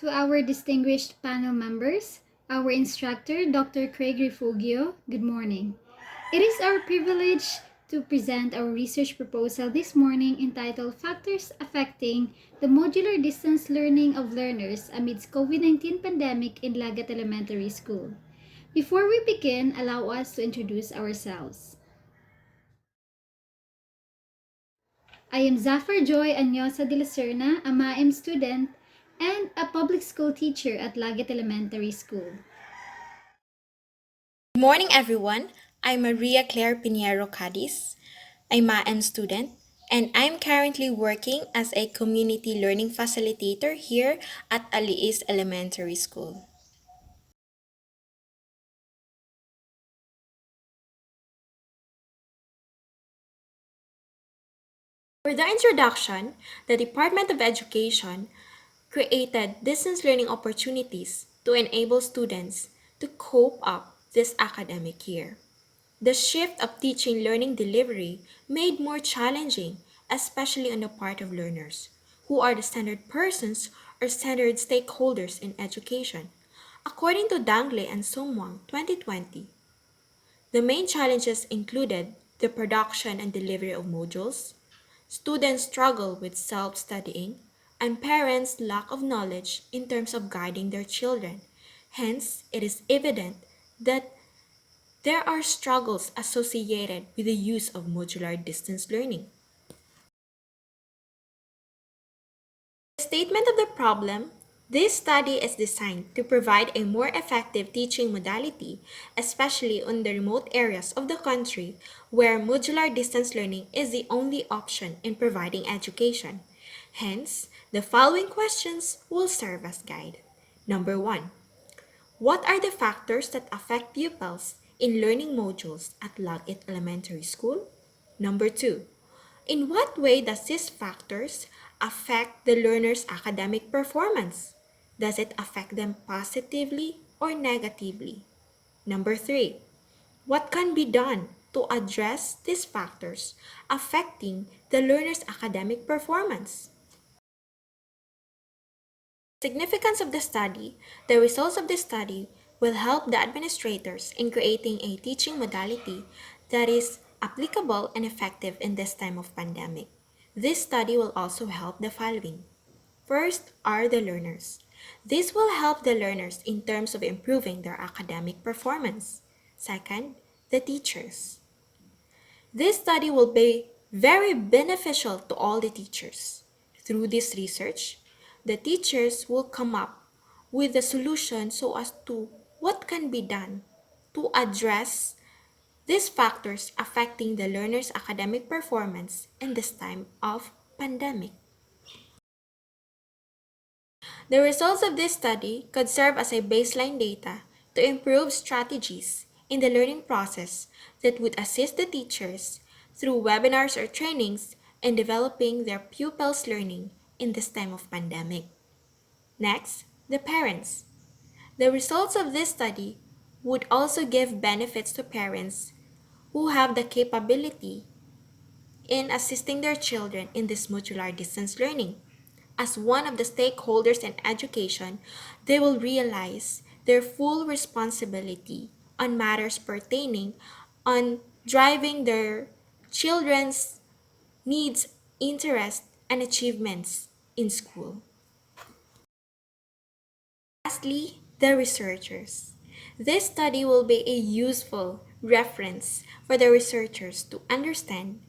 To our distinguished panel members, our instructor, Dr. Craig Refugio, good morning. It is our privilege to present our research proposal this morning entitled Factors Affecting the Modular Distance Learning of Learners Amidst COVID-19 Pandemic in Lagat Elementary School. Before we begin, allow us to introduce ourselves. I am Zafar Joy Anyosa de la Cerna, a MAEM student and a public school teacher at Lagat Elementary School. Good morning, everyone. I'm Maria Claire Pinheiro Cadiz. I'm a M student, and I'm currently working as a community learning facilitator here at Aliis Elementary School. For the introduction, the Department of Education created distance learning opportunities to enable students to cope up this academic year. The shift of teaching learning delivery made more challenging, especially on the part of learners, who are the standard persons or standard stakeholders in education. According to Dangle and Somwang 2020, the main challenges included the production and delivery of modules, students struggle with self-studying, and parents' lack of knowledge in terms of guiding their children. Hence, it is evident that there are struggles associated with the use of modular distance learning. The statement of the problem: this study is designed to provide a more effective teaching modality, especially in the remote areas of the country where modular distance learning is the only option in providing education. Hence, the following questions will serve as guide. Number 1. What are the factors that affect pupils in learning modules at Lagit Elementary School? Number 2. In what way does these factors affect the learner's academic performance? Does it affect them positively or negatively? Number 3. What can be done to address these factors affecting the learner's academic performance? Significance of the study: the results of the study will help the administrators in creating a teaching modality that is applicable and effective in this time of pandemic. This study will also help the following. First are the learners. This will help the learners in terms of improving their academic performance. Second, the teachers. This study will be very beneficial to all the teachers. Through this research, the teachers will come up with a solution so as to what can be done to address these factors affecting the learner's academic performance in this time of pandemic. The results of this study could serve as a baseline data to improve strategies in the learning process that would assist the teachers through webinars or trainings in developing their pupils' learning in this time of pandemic. Next, the parents. The results of this study would also give benefits to parents who have the capability in assisting their children in this modular distance learning. As one of the stakeholders in education, they will realize their full responsibility on matters pertaining on driving their children's needs, interests, and achievements in school. Lastly, the researchers. This study will be a useful reference for the researchers to understand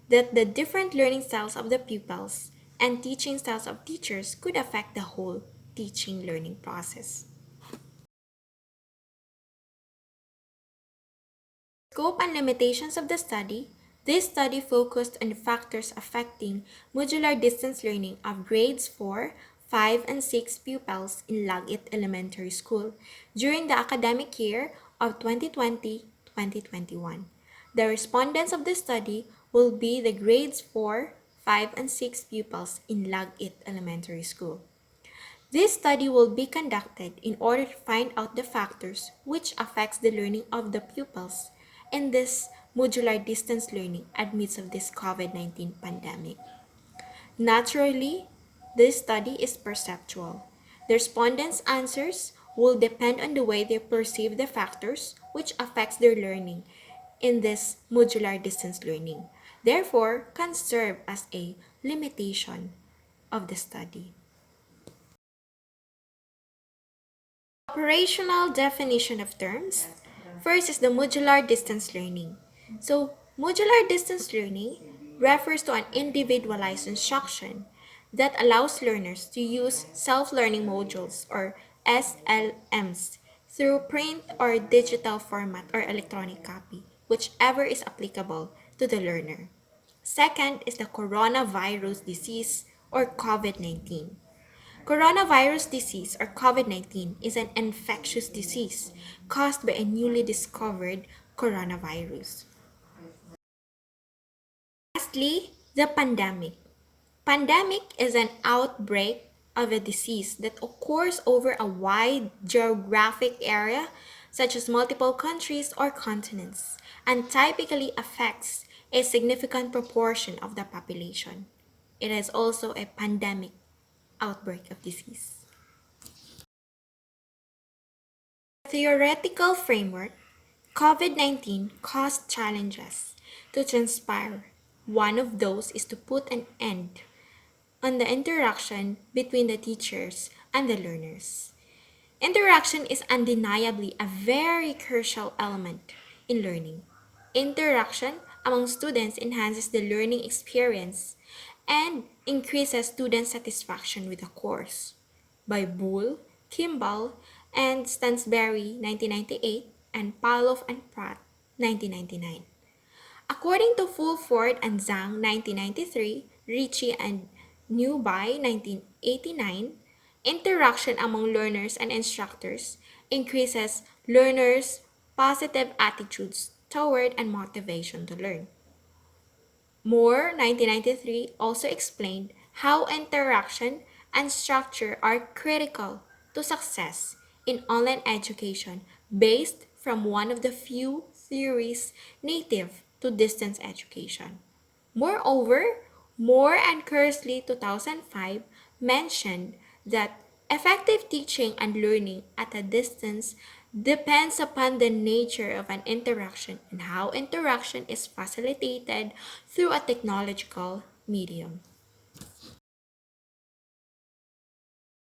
that the different learning styles of the pupils and teaching styles of teachers could affect the whole teaching learning process. Scope and limitations of the study. This study focused on the factors affecting modular distance learning of grades 4, 5, and 6 pupils in Lagit Elementary School during the academic year of 2020-2021. The respondents of the study will be the grades 4, 5, and 6 pupils in Lagit Elementary School. This study will be conducted in order to find out the factors which affects the learning of the pupils in this modular distance learning amidst of this COVID-19 pandemic. Naturally, this study is perceptual. The respondents' answers will depend on the way they perceive the factors which affects their learning in this modular distance learning. Therefore, can serve as a limitation of the study. Operational definition of terms. First is the modular distance learning. So, modular distance learning refers to an individualized instruction that allows learners to use self-learning modules or SLMs through print or digital format or electronic copy, whichever is applicable to the learner. Second is the coronavirus disease or COVID-19. Coronavirus disease or COVID 19 is an infectious disease caused by a newly discovered coronavirus. Lastly, the pandemic. Pandemic is an outbreak of a disease that occurs over a wide geographic area, such as multiple countries or continents, and typically affects a significant proportion of the population. It is also a pandemic outbreak of disease. Theoretical framework, COVID 19 caused challenges to transpire. One of those is to put an end on the interaction between the teachers and the learners. Interaction is undeniably a very crucial element in learning. Interaction among students enhances the learning experience and increases student satisfaction with the course. By Bull, Kimball, and Stansberry 1998 and Pavlov and Pratt 1999. According to Fulford and Zhang 1993, Ricci and Newby 1989, interaction among learners and instructors increases learners' positive attitudes toward and motivation to learn. Moore 1993 also explained how interaction and structure are critical to success in online education based from one of the few theories native to distance education. Moreover, Moore and Kersley 2005 mentioned that effective teaching and learning at a distance depends upon the nature of an interaction and how interaction is facilitated through a technological medium.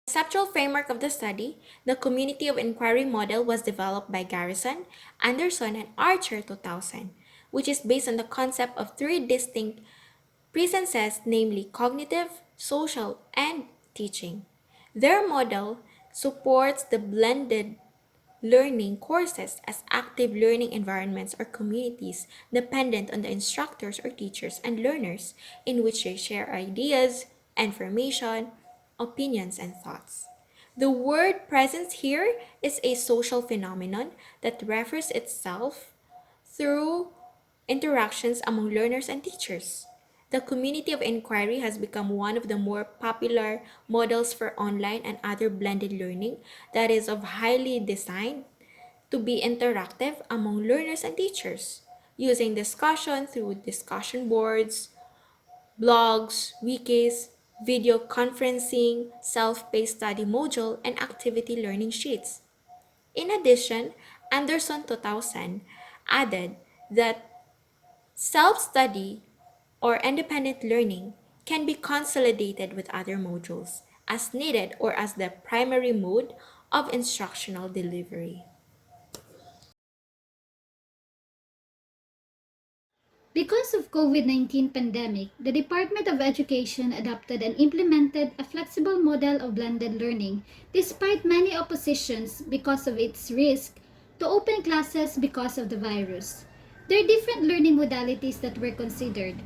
Conceptual framework of the study, the community of inquiry model was developed by Garrison, Anderson, and Archer 2000, which is based on the concept of three distinct presences, namely cognitive, social, and teaching. Their model supports the blended learning courses as active learning environments or communities dependent on the instructors or teachers and learners in which they share ideas, information, opinions, and thoughts. The word presence here is a social phenomenon that refers itself through interactions among learners and teachers. The community of inquiry has become one of the more popular models for online and other blended learning that is of highly designed to be interactive among learners and teachers, using discussion through discussion boards, blogs, wikis, video conferencing, self-paced study module, and activity learning sheets. In addition, Anderson 2000 added that self-study or independent learning can be consolidated with other modules as needed or as the primary mode of instructional delivery. Because of COVID-19 pandemic, the Department of Education adopted and implemented a flexible model of blended learning despite many oppositions because of its risk to open classes because of the virus. There are different learning modalities that were considered.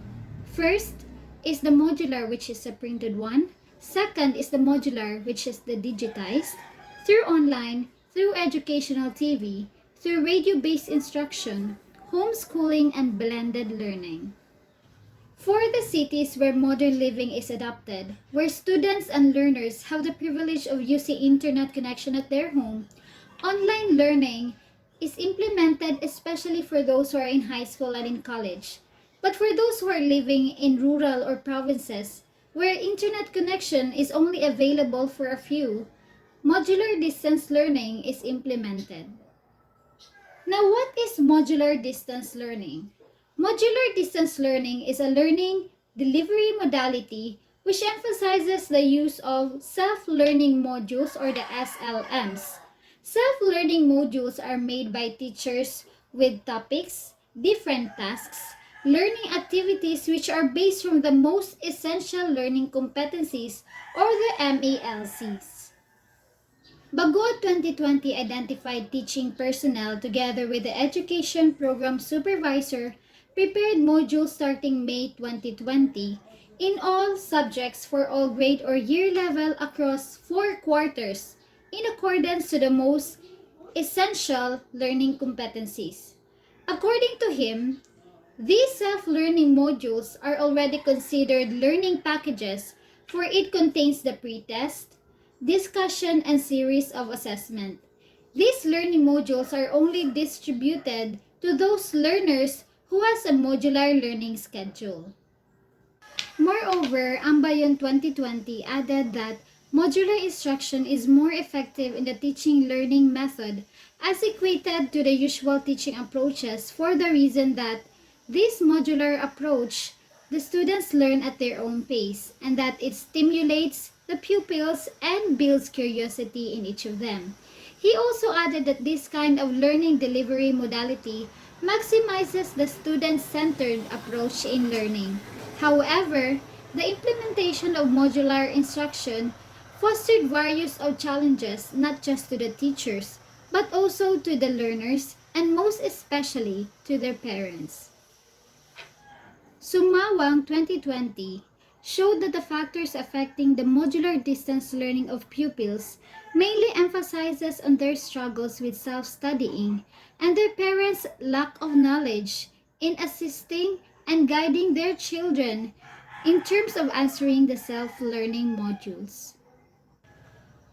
First is the modular, which is a printed one. Second is the modular, which is the digitized. Through online, through educational TV, through radio-based instruction, homeschooling, and blended learning. For the cities where modern living is adopted, where students and learners have the privilege of using internet connection at their home, online learning is implemented especially for those who are in high school and in college. But for those who are living in rural or provinces, where internet connection is only available for a few, modular distance learning is implemented. Now, what is modular distance learning? Modular distance learning is a learning delivery modality which emphasizes the use of self-learning modules or the SLMs. Self-learning modules are made by teachers with topics, different tasks, learning activities which are based from the most essential learning competencies or the MELCs. Bagot 2020 identified teaching personnel together with the education program supervisor prepared modules starting May 2020 in all subjects for all grade or year level across 4 quarters in accordance to the most essential learning competencies. According to him, these self-learning modules are already considered learning packages for it contains the pre-test, discussion, and series of assessment. These learning modules are only distributed to those learners who has a modular learning schedule. Moreover, Ambayon 2020 added that modular instruction is more effective in the teaching learning method as equated to the usual teaching approaches for the reason that this modular approach, the students learn at their own pace and that it stimulates the pupils and builds curiosity in each of them. He also added that this kind of learning delivery modality maximizes the student-centered approach in learning. However, the implementation of modular instruction fostered various of challenges not just to the teachers, but also to the learners and most especially to their parents. Sumawang 2020 showed that the factors affecting the modular distance learning of pupils mainly emphasizes on their struggles with self-studying and their parents' lack of knowledge in assisting and guiding their children in terms of answering the self-learning modules.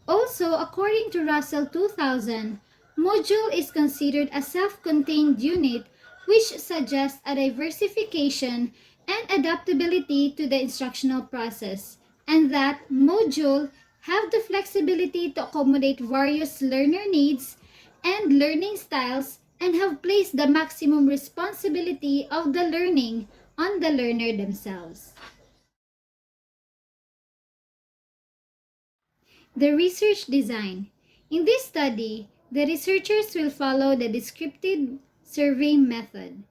Also, according to Russell 2000, module is considered a self-contained unit which suggests a diversification and adaptability to the instructional process, and that module have the flexibility to accommodate various learner needs and learning styles and have placed the maximum responsibility of the learning on the learner themselves. The research design. In this study, the researchers will follow the descriptive survey method.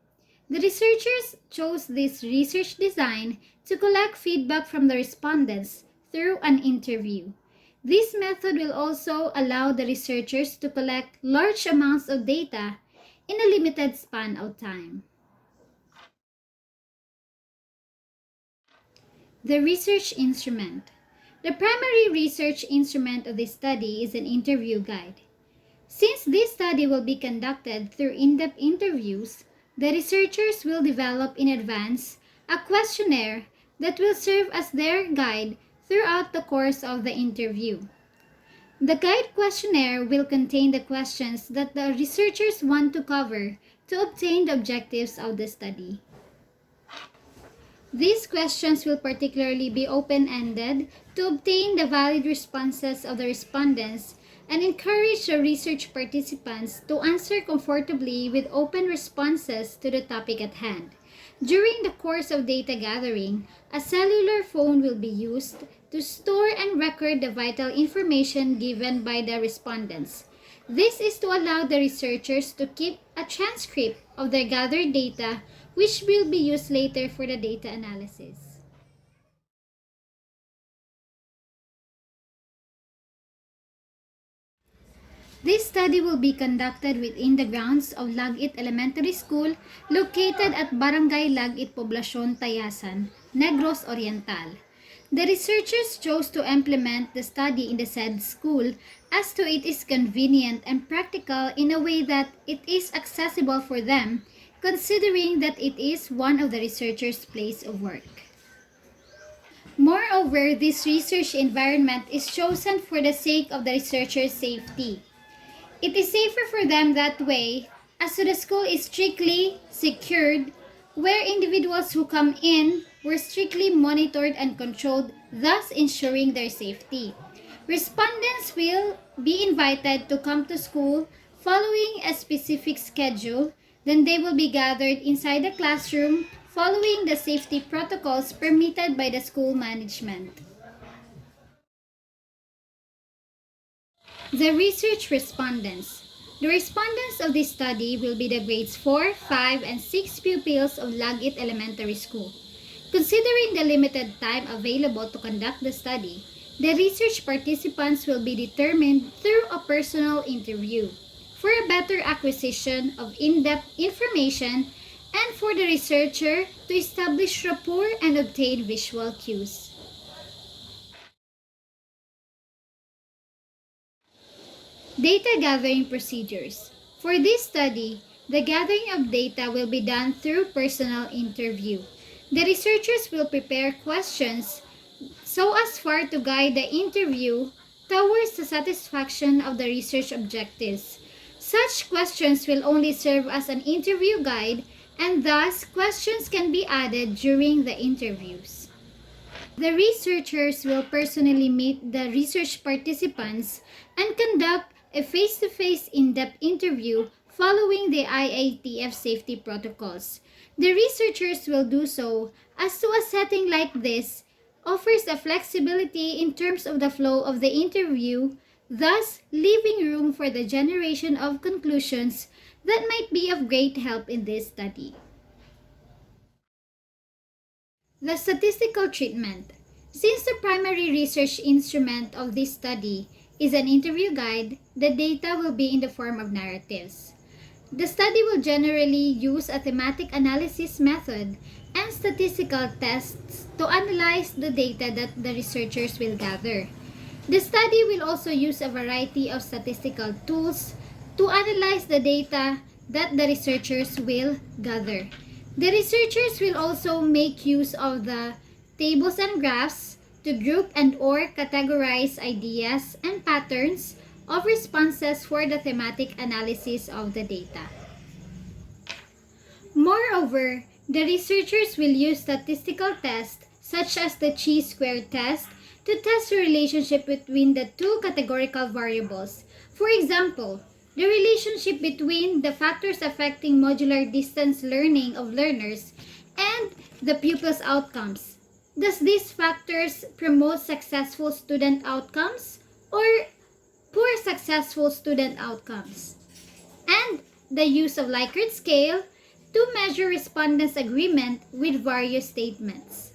The researchers chose this research design to collect feedback from the respondents through an interview. This method will also allow the researchers to collect large amounts of data in a limited span of time. The research instrument. The primary research instrument of this study is an interview guide. Since this study will be conducted through in-depth interviews, the researchers will develop in advance a questionnaire that will serve as their guide throughout the course of the interview. The guide questionnaire will contain the questions that the researchers want to cover to obtain the objectives of the study. These questions will particularly be open-ended to obtain the valid responses of the respondents and encourage the research participants to answer comfortably with open responses to the topic at hand. During the course of data gathering, a cellular phone will be used to store and record the vital information given by the respondents. This is to allow the researchers to keep a transcript of their gathered data, which will be used later for the data analysis. This study will be conducted within the grounds of Lagit Elementary School located at Barangay Lagit Poblacion, Tayasan, Negros Oriental. The researchers chose to implement the study in the said school as to it is convenient and practical in a way that it is accessible for them, considering that it is one of the researchers' place of work. Moreover, this research environment is chosen for the sake of the researchers' safety. It is safer for them that way, as the school is strictly secured, where individuals who come in were strictly monitored and controlled, thus ensuring their safety. Respondents will be invited to come to school following a specific schedule. Then they will be gathered inside the classroom following the safety protocols permitted by the school management. The research respondents. The respondents of this study will be the grades 4, 5, and 6 pupils of Lagit Elementary School. Considering the limited time available to conduct the study, the research participants will be determined through a personal interview for a better acquisition of in-depth information and for the researcher to establish rapport and obtain visual cues. Data gathering procedures. For this study, the gathering of data will be done through personal interview. The researchers will prepare questions so as far to guide the interview towards the satisfaction of the research objectives. Such questions will only serve as an interview guide, and thus questions can be added during the interviews. The researchers will personally meet the research participants and conduct a face-to-face in-depth interview following the IATF safety protocols. The researchers will do so as to a setting like this offers a flexibility in terms of the flow of the interview, thus leaving room for the generation of conclusions that might be of great help in this study. The statistical treatment. Since the primary research instrument of this study is an interview guide, the data will be in the form of narratives. The study will generally use a thematic analysis method and statistical tests to analyze the data that the researchers will gather. The study will also use a variety of statistical tools to analyze the data that the researchers will gather. The researchers will also make use of the tables and graphs to group and or categorize ideas and patterns of responses for the thematic analysis of the data. Moreover, the researchers will use statistical tests such as the chi-square test to test the relationship between the two categorical variables. For example, the relationship between the factors affecting modular distance learning of learners and the pupils' outcomes. Does these factors promote successful student outcomes or poor successful student outcomes? And the use of Likert scale to measure respondents' agreement with various statements.